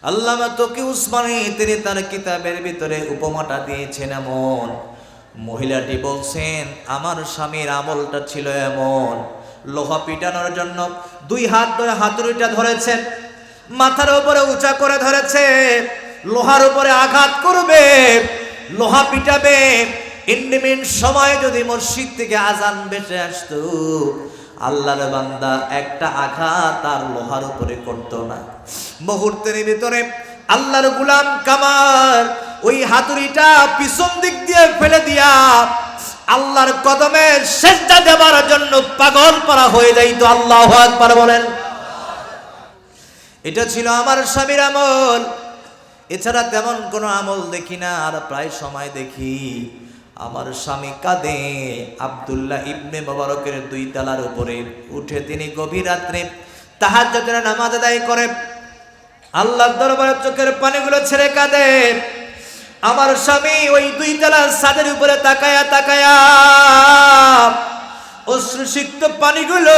আল্লামা তকি উসমানী তিনি তার কিতাবের ভিতরে উপমাটা দিয়েছেন এমন। মহিলাটি বলছেন আমার স্বামীর আমলটা ছিল এমন, লোহা পিটানোর জন্য দুই হাত ধরে হাতুড়িটা ধরেছেন, মাথার উপরে উঁচা করে ধরেছে, লোহার উপরে আঘাত করবে, লোহা পিটাবে। ইন্ডিমিন সময় যদি মসজিদ থেকে আজান ভেসে আসতো, আল্লাহর বান্দা একটা আঘাত আর লোহার উপরে করতো না। মুহূর্তের ভিতরে আল্লাহর গোলাম কামার ওই হাতুড়িটা পিছন দিক দিয়ে ফেলে দিয়া আল্লাহর কদমে সেজদা দেওয়ার জন্য পাগল পারা হয়ে যাইতো। আল্লাহু আকবার বলেন। এটা ছিল আমার স্বামীর আমল। এছাড়া তেমন কোনো আমল দেখি না। আর প্রায় সময় দেখি আমার স্বামী কাঁদে। আব্দুল্লাহ ইবনে মুবারকের 2 তলার উপরে উঠে তিনি গভীর রাত্রে তাহাজ্জুদের নামাজ আদায় করে আল্লাহর দরবারে চোখের পানিগুলো ছেড়ে কাঁদে। আমার স্বামী ওই 2 তলার ছাদের উপরে তাকায়া তাকায়া অশ্রুসিক্ত পানিগুলো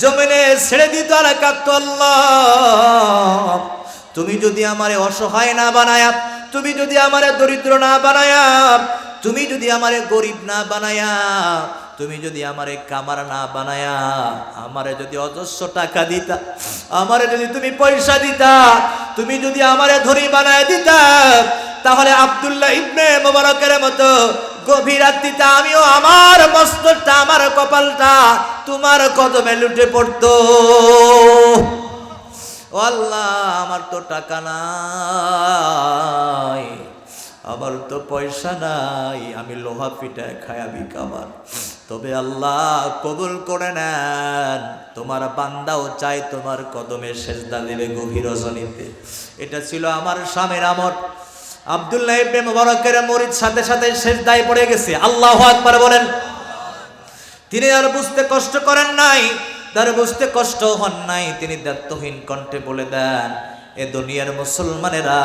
জমিনে ছেড়ে দিত আর কাঁদতো, আল্লাহ তুমি যদি আমারে অসহায় না বানায়া, তুমি যদি আমারে দরিদ্র না বানায়া, তুমি যদি আমারে গরিব না বানায়া, তুমি যদি আমারে কামার না বানায়া, আমারে যদি অজস্র টাকা দিতা, আমারে যদি তুমি পয়সা দিতা, তুমি যদি আমারে ধনী বানায় দিতা, তাহলে আব্দুল্লাহ ইবনে মুবারকের মতো গভীর রাত্রিতে আমিও আমার মস্তকটা, আমার কপালটা তোমার কদমে লুটে পড়তো। ও আল্লাহ, আমার তো টাকা নাই, আমার তো পয়সা নাই, আমি লোহা পিটায় খায়াবি কামার, তবে আল্লাহ কবুল করে নেন, তোমার বান্দাও চাই তোমার কদমে সেজদা দেবে গভীর রজনীতে। এটা ছিল আমার স্বামীর আমল। আব্দুল্লাহ ইবনে মুবারকের মুরিদ সাথে সাথে সেজদায় পড়ে গেছে। আল্লাহু আকবার বলেন। তিনি আর বুঝতে কষ্ট করেন নাই, তার বুঝতে কষ্ট হন নাই। তিনি দায়িত্বহীন কণ্ঠে বলে দেন, এ দুনিয়ার মুসলমানেরা,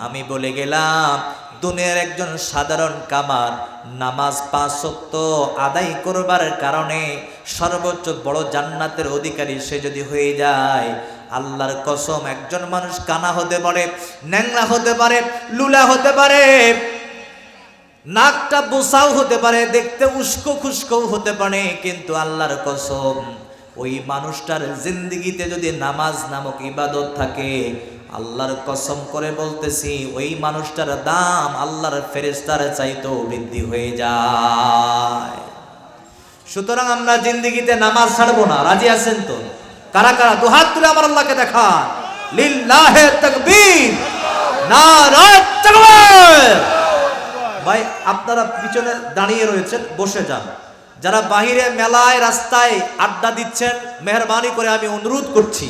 আমি বলে গেলাম দুনিয়ার একজন সাধারণ কামার নামাজ 5 ওয়াক্ত আদায় করবার কারণে সর্বোচ্চ বড় জান্নাতের অধিকারী সে যদি হয়ে যায়, আল্লাহর কসম একজন মানুষ কানা হতে পারে, ন্যাংরা হতে পারে, লুলা হতে পারে, নাকটা বোসাও হতে পারে, দেখতে উস্কো খুস্কো হতে পারে, কিন্তু আল্লাহর কসম ওই মানুষটার জিন্দেগিতে যদি নামাজ নামক ইবাদত থাকে, আল্লাহর কসম করে বলতেছি ওই মানুষটার দাম আল্লাহর ফেরেশতার চাইতেও বৃদ্ধি হয়ে যায়। সুতরাং আমরা জিন্দেগিতে নামাজ ছাড়বো না। রাজি আছেন তো? কারা কারা দুহাত তুলে আমার আল্লাহকে দেখা। লিল্লাহে তাকবীর, নারায়ে তাকবীর। ভাই আপনারা পিছনে দাঁড়িয়ে রয়েছেন, বসে যান। যারা বাহিরে মেলায় রাস্তায় আড্ডা দিচ্ছেন, মেহরবানি করে আমি অনুরোধ করছি,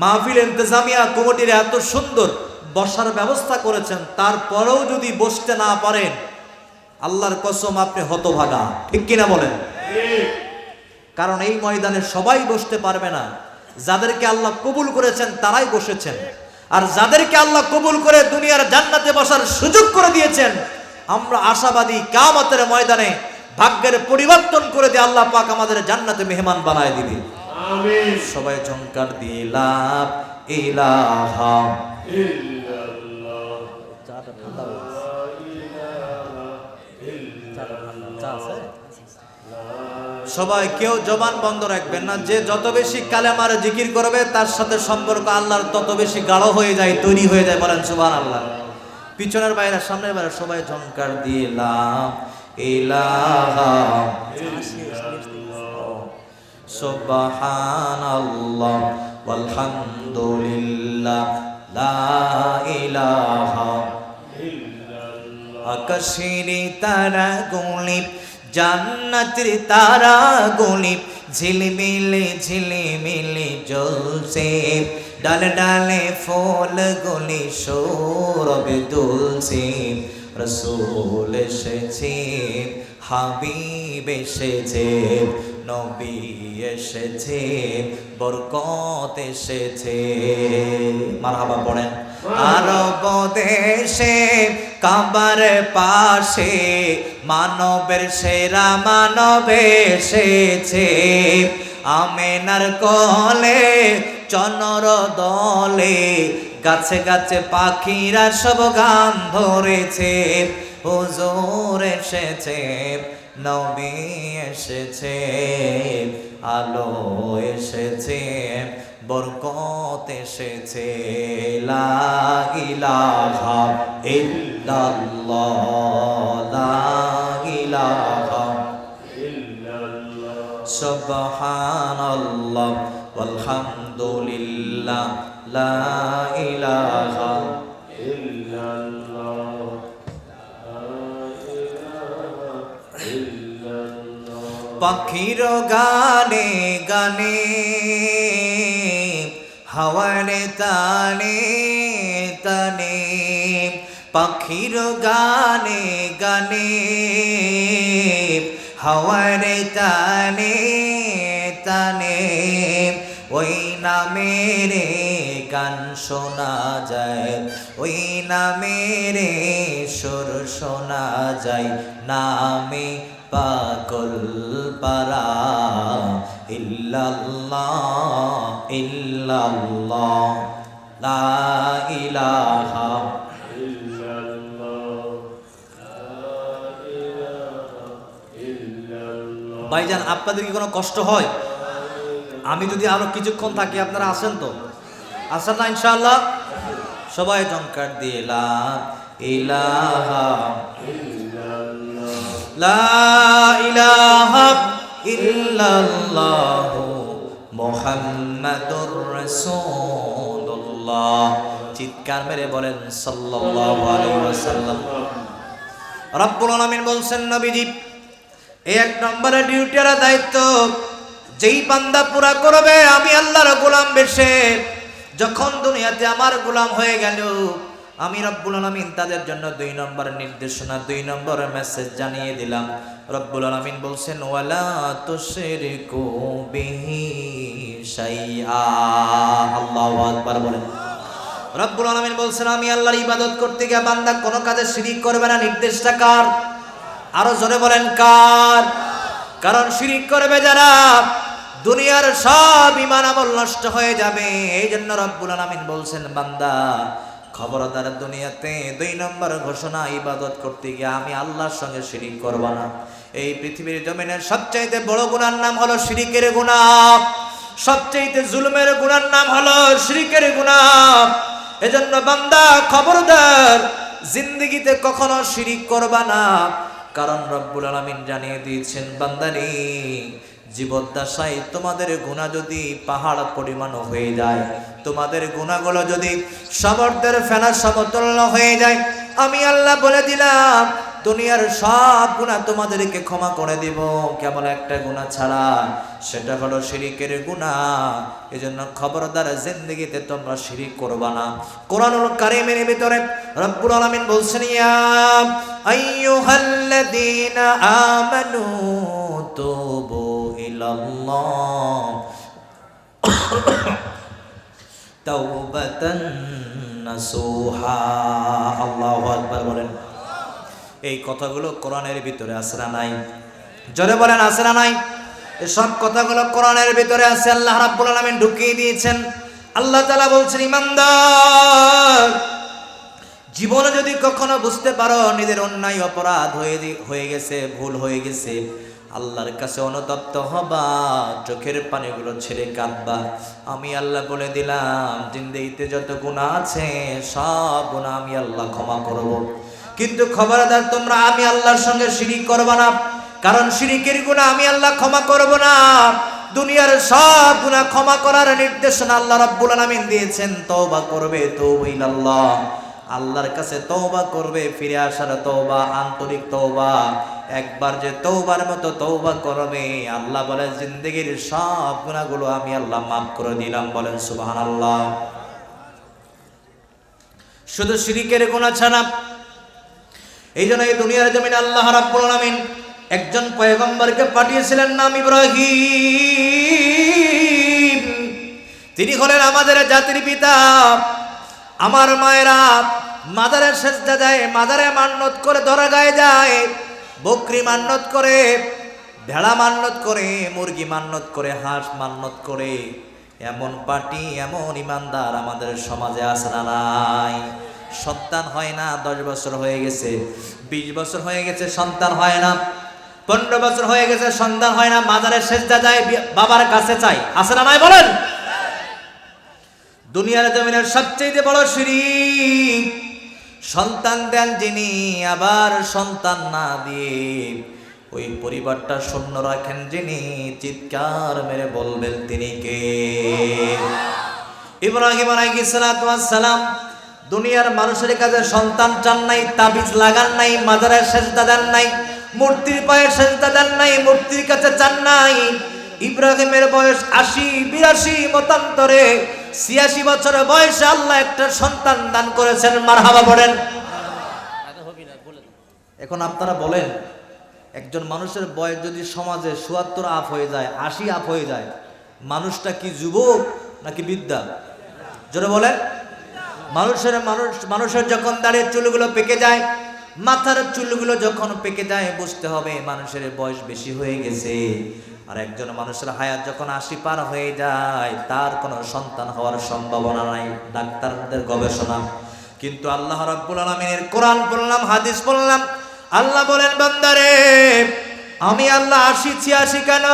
মাহফিল ইন্তেজামিয়া কমিটির এত সুন্দর বসার ব্যবস্থা করেছেন, তারপরেও যদি বসতে না পারেন, আল্লাহর কসম আপনি হতভাগা। ঠিক কিনা বলেন? কারণ এই ময়দানে সবাই বসতে পারবে না। যাদেরকে আল্লাহ কবুল করেছেন তারাই বসেছেন, আর যাদেরকে আল্লাহ কবুল করে দুনিয়ার জান্নাতে বসার সুযোগ করে দিয়েছেন, আমরা আশাবাদী কিয়ামতের ময়দানে ভাগ্যের পরিবর্তন করে দিয়ে আল্লাহ পাক আমাদের জান্নাতে মেহমান বানায় দিবে। আমিন। সবাই ঝংকার দিয়ে লা ইলাহা ইল্লাল্লাহ। চাটা ঠান্ডা হয়ে গেছে। সবাই কেউ জবান বন্ধ রাখবেন না। যে যত বেশি কালেমার জিকির করবে তার সাথে সম্পর্ক আল্লাহর তত বেশি গাঢ় হয়ে যায়, তৈরি হয়ে যায়। বলেন সুবহানাল্লাহ। পিছনের বাইরে সামনের বাইরে সবাই ঝংকার দিয়ে লা ইলাহা সুবহানাল্লাহ ওয়ালহামদুলিল্লাহ লা ইলাহা ইল্লাল্লাহ। আকাশের তারা গুলি, জান্নাতের তারা গুলি, ঝিলমিলে ঝিলমিলে জ্বলছে, ডালে ডালে ফুল গুলি সৌরভে দুলছে। রসূল এসেছে, হাবিব এসেছে, নবী এসেছে, বরকত এসেছে। মারহাবা পড়েন। আরব দেশে কাবার পাশে মানবের সেরা মানব এসেছে, আমেনার কোলে চনর দলে গাছে গাছে পাখিরা সব গান ধরেছে হুজুর এসেছে নবী এসেছে আলো এসেছে বরকত এসেছে লা ইলাহা ইল্লাল্লাহ লা ইলাহা ইল্লাল্লাহ সুবহানাল্লাহ ওয়ালহামদুলিল্লাহ লা ইলাহা ইল্লাল্লাহ পাখির গানে গানে হাওয়ার তানে তানে পাখির গানে গানে হাওয়ার তানে তানে ওই নামের গান শোনা যায় ওই নামের সুর শোনা যায় নামে পাগল পারা ইল্লাল্লাহ ইল্লাল্লাহ লা ইলাহা ইল্লাল্লাহ ভাইজান আপনাদের কি কোনো কষ্ট হয়? আমি যদি আরো কিছুক্ষণ থাকি আপনারা আসেন তো? আসেন না ইনশাআল্লাহ? সবাই জঙ্কার দিয়ে লা ইলাহা লা ইলাহা ইল্লাল্লাহ মুহাম্মাদুর রাসূলুল্লাহ চিৎকার মেরে বলেন সাল্লাল্লাহু আলাইহি ওয়াসাল্লাম। রব্বুল আলামিন বলছেন নবীজি এই এক নম্বরে ডিউটির দায়িত্ব যেই বান্দা পুরা করবে আমি আল্লাহর গোলাম বেশে যখন দুনিয়াতে আমার গোলাম হয়ে গেল আমি রব্বুল আলামিন তাদের জন্য 2 নম্বর নির্দেশনা 2 নম্বর মেসেজ জানিয়ে দিলাম। রব্বুল আলামিন বলছেন ওয়ালা তুশরিকু বিহি শাইআ আল্লাহু আকবার বলেন। রব্বুল আলামিন বলছেন আমি আল্লাহর ইবাদত করতে গিয়ে বান্দা কোনো কাজে শিরিক করবে না। নির্দেশটা কার? আরো জোরে বলেন কার? কারণ শিরিক করবে যারা দুনিয়ার সব ঈমান আমল নষ্ট হয়ে যাবে। এই জন্য রব্বুল আলামিন বলছেন বান্দা খবরদার দুনিয়াতে 2 নম্বর ঘোষণা ইবাদত করতে গিয়ে আমি আল্লাহর সঙ্গে শিরিক করব না। এই পৃথিবীর জমিনের সবচাইতে বড় গুনার নাম হলো শিরিকের গুনাহ, সবচাইতে জুলুমের গুনার নাম হলো শিরিকের গুনাহ। এজন্য বান্দা খবরদার জিন্দেগিতে কখনো শিরিক করবা না। কারণ রব্বুল আলামিন জানিয়ে দিয়েছেন বান্দারে জীবদ্দশায় তোমাদের গুনাহ যদি পাহাড় পরিমাণ হয়ে যায়, তোমাদের গুনাহগুলো যদি সমুদ্রের ফেনা সমতুল্য হয়ে যায়, আমি আল্লাহ বলে দিলাম দুনিয়ার সব গুনাহ তোমাদেরকে ক্ষমা করে দিব কেবল একটা গুনাহ ছাড়া, সেটা হলো শিরিকের গুনাহ। এজন্য খবরদার জিন্দেগিতে তোমরা শিরিক করবা না। কোরআনুল কারীমের ভিতরে রব্বুল আলামিন বলছেন ইয়া আইয়ুহাল্লাযীনা আমানু তুবু ইলাল্লাহ তাওবাতান নাসুহা আল্লাহু আকবার বলেন। এই কথাগুলো কোরআনের ভিতরে আছে না নাই? জোরে বলেন আছে না নাই? এই সব কথাগুলো কোরআনের ভিতরে আছে, আল্লাহ রাব্বুল আলামিন ঢুকিয়ে দিয়েছেন। আল্লাহ তাআলা বলছেন ইমানদার জীবনে যদি কখনো বুঝতে পারো নিজের অন্যায় অপরাধ হয়ে গেছে, ভুল হয়ে গেছে, আল্লাহর কাছে অনুতপ্ত হবা, চোখের পানিগুলো ছেড়ে কাঁদবা। আমি আল্লাহ বলে দিলাম জিন্দেগিতে যত গুনাহ আছে সব গুনাহ আমি আল্লাহ ক্ষমা করব। কিন্তু খবরদার তোমরা আমি আল্লাহর সঙ্গে শিরিক করবা না, কারণ শিরিকের গুনাহ আমি আল্লাহ ক্ষমা করব না। দুনিয়ার সব গুনাহ ক্ষমা করার নির্দেশনা আল্লাহ রাব্বুল আলামিন দিয়েছেন। তওবা করবে, তওবা ইলাল্লাহ, আল্লাহর কাছে তওবা করবে, ফিরে আসার তওবা, আন্তরিক তওবা। একবার যে তওবার মতো তওবা করবে আল্লাহ বলে জিন্দেগির সব গুনাহগুলো আমি আল্লাহ মাফ করে দিলাম। বলেন সুবহানাল্লাহ। শুধু শিরিকের গুনাহ ছাড়া এই জন্য এই দুনিয়ার জমিনে আল্লাহ রাব্বুল আলামিন একজন পয়গম্বরকে পাঠিয়েছিলেন, নাম ইব্রাহিম। তিনি হলেন আমাদের জাতির পিতা। আমার মায়েরা মাজারে সেজদা দেয়, মাজারে মান্নত করে, দরগায় যায়, বকরি মান্নত করে, ভেড়া মান্নত করে, মুরগি মান্নত করে, হাঁস মান্নত করে, এমন পার্টি এমন ইমানদার আমাদের সমাজে আছে না নাই? সন্তান হয় না, 10 বছর হয়ে গেছে, 20 বছর হয়ে গেছে, সন্তান হয় না, 15 বছর হয়ে গেছে, সন্তান হয় না, মাজারে সেজদা যায়, বাবার কাছে চাই, আছে না নাই বলেন? দুনিয়ার জমিনের সবচেয়ে বড় শিরক সন্তান দেন যিনি, আবার সন্তান না দিয়ে ওই পরিবারটা শূন্য রাখেন যিনি, চিৎকার মেরে বলবেন তিনি কে? ইব্রাহিম আলাইহিস সালাতু ওয়াস সালাম দুনিয়ার মানুষের কাছে সন্তান চান নাই, তাবিজ লাগান নাই, মাজারে সেজদা দেন নাই, মূর্তির পায়ে সেজদা দেন নাই, মূর্তির কাছে চান নাই। ইব্রাহিমের বয়স 80, 82, মতান্তরে 86 বছর বয়সে আল্লাহ একটা সন্তান দান করেছেন। মারহাবা বলেন। এখন আপনারা বলেন, একজন মানুষের বয়স যদি সমাজে ৭৪ আপ হয়ে যায়, 80 আপ হয়ে যায়, মানুষটা কি যুবক নাকি বৃদ্ধা? জোরে বলেন। মানুষের যখন দাঁড়িয়ে চুলগুলো পেকে যায়, মাথার চুলগুলো যখন পেকে যায়, বুঝতে হবে মানুষের বয়স বেশি হয়ে গেছে। আর একজন মানুষের হায়াত যখন 80 পার হয়ে যায়, তার কোনো সন্তান হওয়ার সম্ভাবনা নাই, ডাক্তারদের গবেষণা। কিন্তু আল্লাহ রাব্বুল আলামিনের কোরআন পড়লাম, হাদিস পড়লাম, আল্লাহ বলেন, বান্দারে আমি আল্লাহ 80, 86 কেন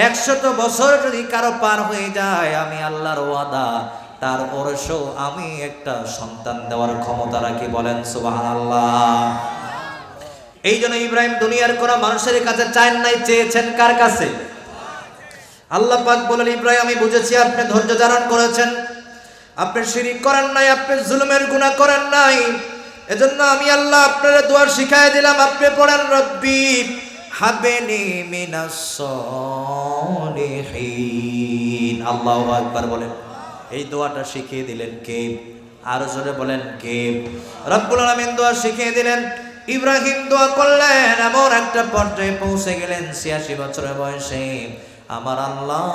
100 বছর যদি কারো পার হয়ে যায়, আমি আল্লাহর ওয়াদা তার ওরসও আমি একটা সন্তান দেওয়ার ক্ষমতা রাখি। বলেন সুবহানাল্লাহ। এই জন্য ইব্রাহিম দুনিয়ার কোন মানুষের কাছে চান নাই, চেয়েছেন কার কাছে? আল্লাহ পাক বলেন, ইব্রাহিম আমি বুঝেছি আপনি ধৈর্য ধারণ করেছেন, আপনি শিরক করেন নাই, আপনি জুলুমের গুনাহ করেন নাই, এজন্য আমি আল্লাহ আপনার দোয়া শিখাই দিলাম। আপনি পড়েন, রব্বি হাবেনি মিনাস সলিহিন। আল্লাহু আকবার বলেন। এই দোয়াটা শিখিয়ে দিলেন কে? আরো জোরে বলেন কে? রব্বুল আলামিন দোয়া শিখিয়ে দিলেন। ইব্রাহিম দোয়া করলেন, এমন একটা পর্যায়ে পৌঁছে গেলেন 86 বছরের বয়সে। আমার আল্লাহ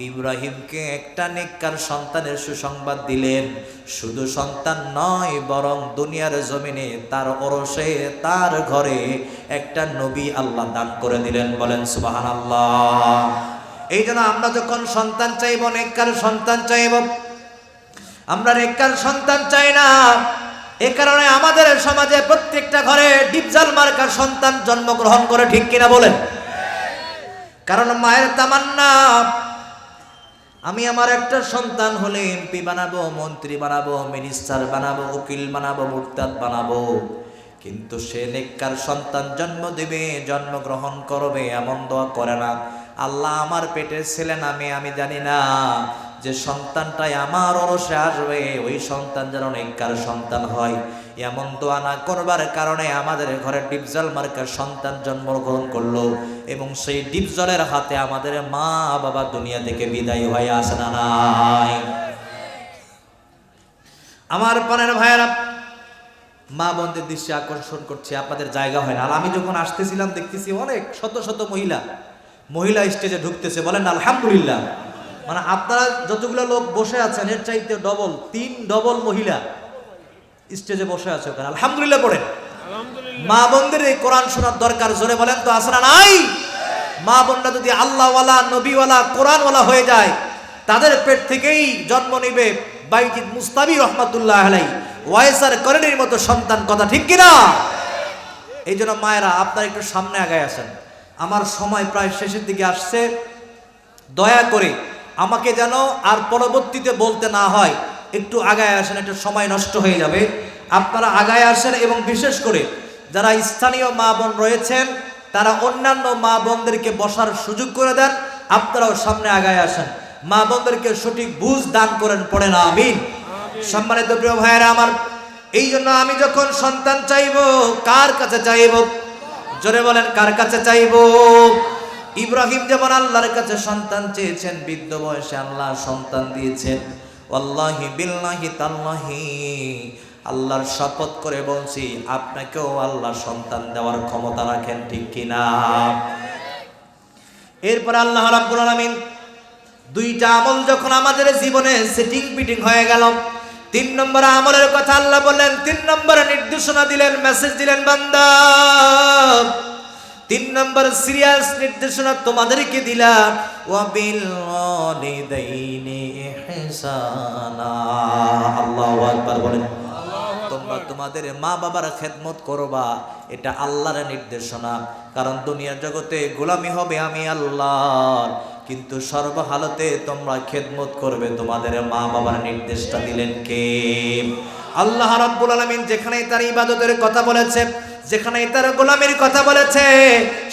ইব্রাহিমকে একটা নেককার সন্তানের সুসংবাদ দিলেন। শুধু সন্তান নয়, বরং দুনিয়ার জমিনে তার ওরসে, তার ঘরে একটা নবী আল্লাহ দান করে দিলেন। বলেন সুবহানাল্লাহ। এই জন্য আমরা যখন সন্তান চাইব, নেককার সন্তান চাইব, আমরা নেককার সন্তান চাই না। এ কারণে আমাদের সমাজে প্রত্যেকটা ঘরে ডিপজল মার্কার সন্তান জন্মগ্রহণ করে, ঠিক কিনা বলেন? কারণ মায়ের তামান্না, আমি আমার একটা সন্তান হলে এমপি বানাবো, মন্ত্রী বানাবো, মিনিস্টার বানাবো, উকিল বানাবো, মুরতাদ বানাবো। কিন্তু সে নেককার সন্তান জন্ম দেবে, জন্মগ্রহণ করবে, এমন দোয়া করে না। আল্লাহ আমার পেটের ছেলে নামে আমি জানি না যে সন্তানটাই আমার ওরসে আসবে, ওই সন্তান যেন নেককার সন্তান হয়, এমন দোয়া না করবার কারণে আমাদের ঘরে ডিপজল মার্কার সন্তান জন্মগ্রহণ করলো, এবং সেই ডিপজলের হাতে আমাদের মা বাবা দুনিয়া থেকে বিদায় হয়ে আসে না নাই? আমার প্রাণের ভাইয়েরা, মা বোনদের দৃষ্টি আকর্ষণ করছে, আপনাদের জায়গা হয় না। আর আমি যখন আসতেছিলাম দেখতেছি অনেক শত শত মহিলা স্টেজে ঢুকতেছে। বলেন আলহামদুলিল্লাহ। মানে আপনারা যতগুলো লোক বসে আছেন এর চাইতে ডবল, 3 ডবল মহিলা স্টেজে বসে আছে ওখানে। আলহামদুলিল্লাহ পড়েন। মা বোনদের এই কোরআন শোনার দরকার, জোরে বলেন তো আছে না নাই? মা বোনরা যদি আল্লাহওয়ালা, নবীওয়ালা, কোরআনওয়ালা হয়ে যায়, তাদের পেট থেকেই জন্ম নিবে বাইজিদ মুস্তাবি রহমাতুল্লাহ আলাইহি, ওয়াইসার করণীর মতো সন্তান। কথা ঠিক কিনা? এই জন্য মায়েরা আপনারা একটু সামনে আগায় আসেন। আমার সময় প্রায় শেষের দিকে আসছে, দয়া করে আমাকে যেন আর পরবর্তীতে বলতে না হয়, একটু আগায় আসেন, একটু সময় নষ্ট হয়ে যাবে। আপনারা আগায় আসেন, এবং বিশেষ করে যারা স্থানীয় মা বোন রয়েছেন তারা অন্যান্য মা বোনদেরকে বসার সুযোগ করে দেন। আপনারাও সামনে আগায় আসেন, মা বোনদেরকে সঠিক বুঝ দান করেন। পড়েন আমিন। সম্মানিত প্রিয় ভাইয়েরা আমার, এই জন্য আমি যখন সন্তান চাইব, কার কাছে চাইব? জোরে বলেন, কার কাছে চাইব? ইব্রাহিম যেমন আল্লাহর কাছে সন্তান চেয়েছেন, বৃদ্ধ বয়সে আল্লাহ সন্তান দিয়েছেন। ওয়াল্লাহি বিল্লাহি তাল্লাহি, আল্লাহর শপথ করে বলছি, আপনাকেও আল্লাহ সন্তান দেওয়ার ক্ষমতা রাখেন, ঠিক কিনা? এরপর আল্লাহ রাব্বুল আলামিন 2টা আমল যখন আমাদের জীবনে সেটিং পিটিং হয়ে গেল, 3 নম্বর আমলের কথা আল্লাহ বললেন, 3 নম্বরে নির্দেশনা দিলেন, মেসেজ দিলেন, বান্দা তিন নম্বর সিরিয়াস নির্দেশনা তোমাদেরকে দিলাম, ওয়াবিল ওয়ালিদাইনি ইহসানা। আল্লাহু আকবার বলেন। তোমরা তোমাদের মা বাবার খেদমত করবা, এটা আল্লাহর নির্দেশনা। কারণ দুনিয়ার জগতে গোলামি হবে আমি আল্লাহর, কিন্তু সর্বহালতে তোমরা খেদমত করবে তোমাদের মা বাবার নির্দেশটা দিলেন কে? আল্লাহ রাব্বুল আলামিন যেখানেই তার ইবাদতের কথা বলেছে, যেখানেই তার গোলামির কথা বলেছে,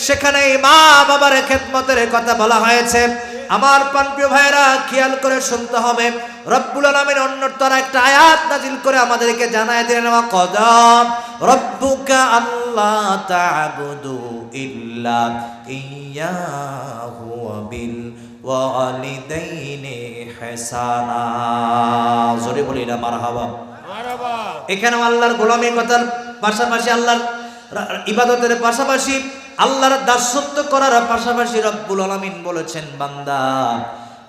সেখানেই মা বাবার খেদমতের কথা বলা হয়েছে। আমার প্রিয় ভাইরা খেয়াল করে শুনতে হবে, রব্বুল আলামিন অন্যতর একটা আয়াত নাজিল করে আমাদেরকে জানায় দিলেন, ওয়া কদাম রব্বুকা আল্লা তা'বুদু ইল্লা ইয়্যাহু ওয়া বিল ওয়ালিদাইনি ইহসানা। জোরে বলি না মারহাবা। এখানে আল্লাহর গোলামির কথার পাশাপাশি, আল্লাহর ইবাদতের পাশাপাশি, আল্লাহর দাসত্ব করার পাশাপাশি রব্বুল আলামিন বলেছেন, বান্দা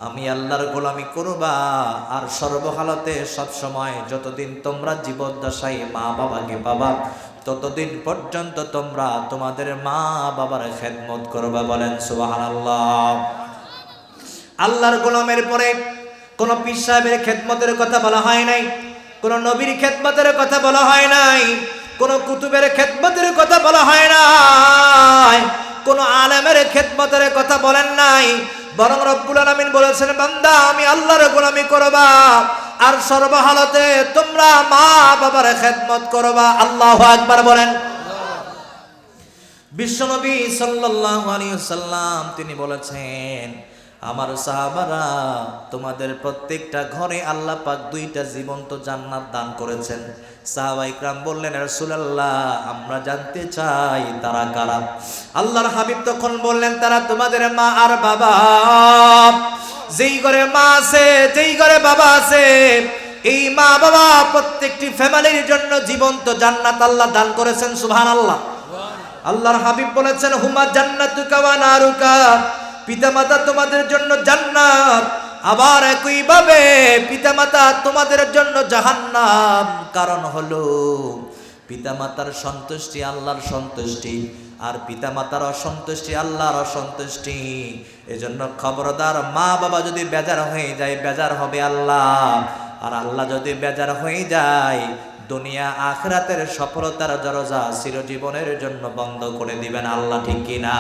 আমি আল্লাহর গোলামি করবা, আর সর্বহালতে সবসময় যতদিন তোমরা জীবদ্দশায় মা বাবাকে পাবা ততদিন পর্যন্ত তোমরা তোমাদের মা বাবার খেদমত করবা। বলেন সুবহানাল্লাহ। আল্লাহর গোলামের পরে কোন পীর সাহেবের খেদমতের কথা বলা হয় নাই, কোন নবীর খেদমতের কথা বলা হয় নাই, কোন কুতুবের খেদমতের কথা বলা হয় নাই, কোন আলেমের খেদমতের কথা বলেন নাই। বরং রব্বুল আলামিন বলেছেন, বান্দা আমি আল্লাহর গোলামি করবা, আর সর্বহালতে তোমরা মা বাবার খেদমত করবা। আল্লাহু আকবার বলেন। বিশ্বনবী সাল্লাল্লাহু আলাইহি ওয়াসাল্লাম তিনি বলেছেন, আমার সাহাবারা তোমাদের প্রত্যেকটা ঘরে আল্লাহ পাক দুইটা জীবন্ত জান্নাত দান করেছেন। সাহাবা ইকরাম বললেন, রাসূলুল্লাহ আমরা জানতে চাই তারা কারা? আল্লাহর হাবিব তখন বললেন, তারা তোমাদের মা আর বাবা। যেই ঘরে মা আছে, যেই ঘরে বাবা আছে, এই মা বাবা প্রত্যেকটি ফ্যামিলির জন্য জীবন্ত জান্নাত আল্লাহ দান করেছেন। সুবহানাল্লাহ। আল্লাহর হাবিব বলেছেন, হুমা জান্নাতুকা ওয়া নারুকা, পিতামাতা তোমাদের জন্য জান্নাত, আবার একইভাবে পিতামাতা তোমাদের জন্য জাহান্নাম। কারণ হলো পিতামাতার সন্তুষ্টি আল্লাহর সন্তুষ্টি, আর পিতামাতার অসন্তুষ্টি আল্লাহর অসন্তুষ্টি। এজন্য খবরদার, মা বাবা যদি বেজার হয়ে যায়, বেজার হবে আল্লাহ, আর আল্লাহ যদি বেজার হয়ে যায়, দুনিয়া আখিরাতের সফলতার দরজা চিরজীবনের জন্য বন্ধ করে দিবেন। আল্লাহ ঠিক কিনা?